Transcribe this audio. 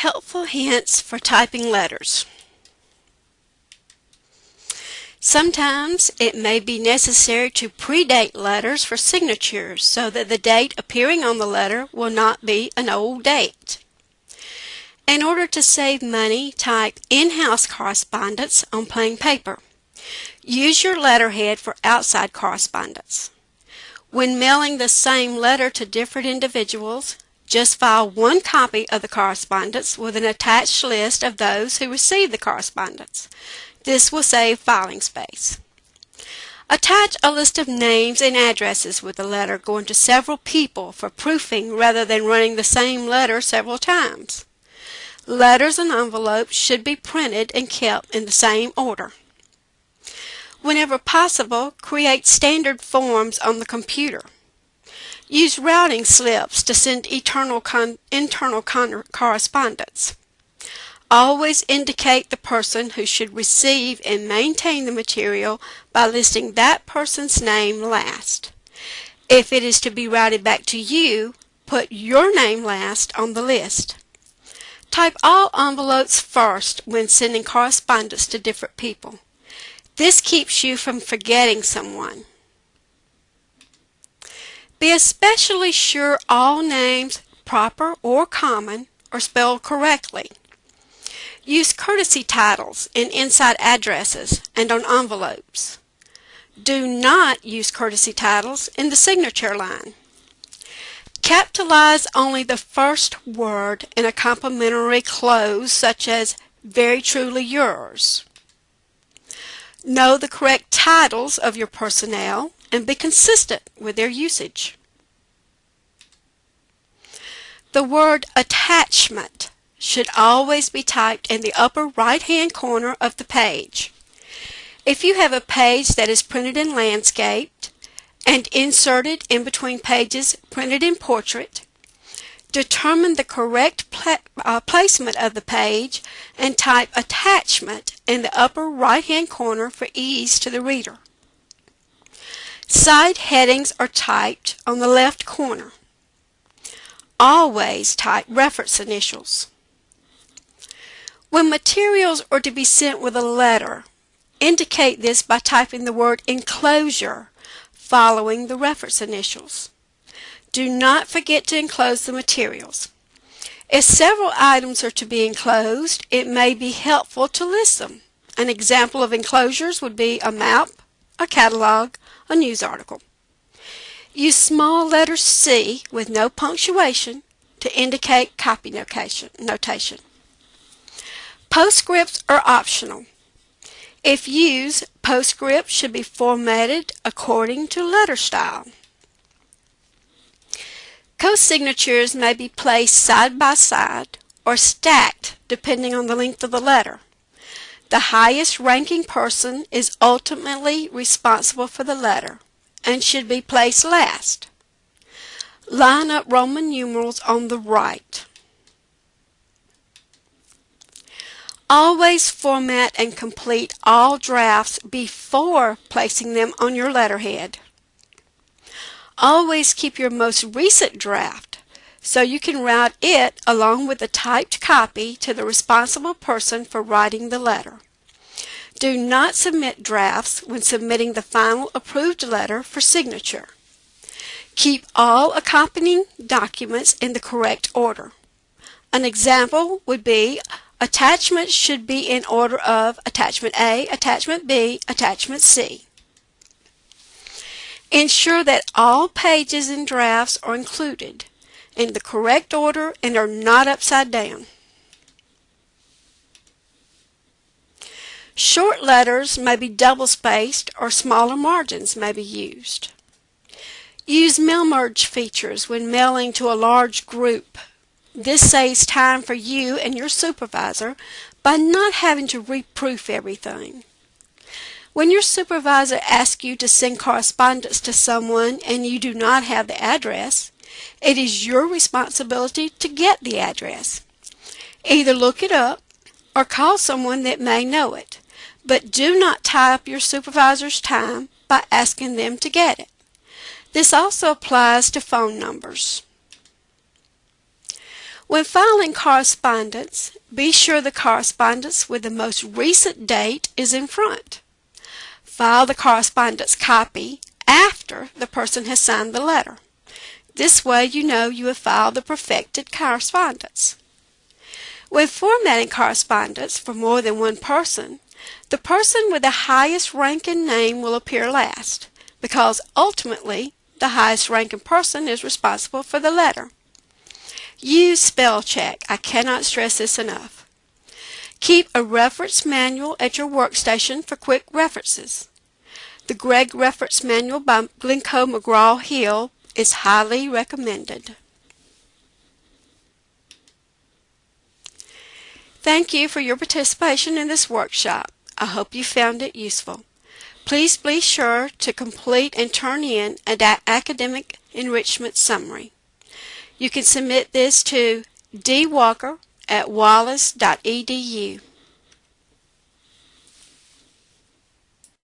Helpful hints for typing letters. Sometimes it may be necessary to predate letters for signatures so that the date appearing on the letter will not be an old date. In order to save money, type in-house correspondence on plain paper. Use your letterhead for outside correspondence. When mailing the same letter to different individuals, just file one copy of the correspondence with an attached list of those who received the correspondence. This will save filing space. Attach a list of names and addresses with the letter going to several people for proofing rather than running the same letter several times. Letters and envelopes should be printed and kept in the same order. Whenever possible, create standard forms on the computer. Use routing slips to send internal correspondence. Always indicate the person who should receive and maintain the material by listing that person's name last. If it is to be routed back to you, put your name last on the list. Type all envelopes first when sending correspondence to different people. This keeps you from forgetting someone. Be especially sure all names, proper or common, are spelled correctly. Use courtesy titles in inside addresses and on envelopes. Do not use courtesy titles in the signature line. Capitalize only the first word in a complimentary close such as "Very truly yours." Know the correct titles of your personnel and be consistent with their usage. The word attachment should always be typed in the upper right-hand corner of the page. If you have a page that is printed in landscape and inserted in between pages printed in portrait, determine the correct placement of the page and type attachment in the upper right-hand corner for ease to the reader. Side headings are typed on the left corner. Always type reference initials. When materials are to be sent with a letter, indicate this by typing the word enclosure following the reference initials. Do not forget to enclose the materials. If several items are to be enclosed, it may be helpful to list them. An example of enclosures would be a map, a catalog, a news article. Use small letter C with no punctuation to indicate copy notation. Postscripts are optional. If used, postscript should be formatted according to letter style. Co-signatures may be placed side by side or stacked depending on the length of the letter. The highest ranking person is ultimately responsible for the letter and should be placed last. Line up Roman numerals on the right. Always format and complete all drafts before placing them on your letterhead. Always keep your most recent draft so you can route it along with the typed copy to the responsible person for writing the letter. Do not submit drafts when submitting the final approved letter for signature. Keep all accompanying documents in the correct order. An example would be attachments should be in order of Attachment A, Attachment B, Attachment C. Ensure that all pages and drafts are included in the correct order and are not upside down. Short letters may be double-spaced or smaller margins may be used. Use mail merge features when mailing to a large group. This saves time for you and your supervisor by not having to reproof everything. When your supervisor asks you to send correspondence to someone and you do not have the address, it is your responsibility to get the address. Either look it up or call someone that may know it, but do not tie up your supervisor's time by asking them to get it. This also applies to phone numbers. When filing correspondence, be sure the correspondence with the most recent date is in front. File the correspondence copy after the person has signed the letter. This way you know you have filed the perfected correspondence. When formatting correspondence for more than one person, the person with the highest rank and name will appear last, because ultimately the highest ranking person is responsible for the letter. Use spell check. I cannot stress this enough. Keep a reference manual at your workstation for quick references. The Gregg Reference Manual by Glencoe McGraw-Hill is highly recommended. Thank you for your participation in this workshop. I hope you found it useful. Please be sure to complete and turn in an academic enrichment summary. You can submit this to dwalker@wallace.edu.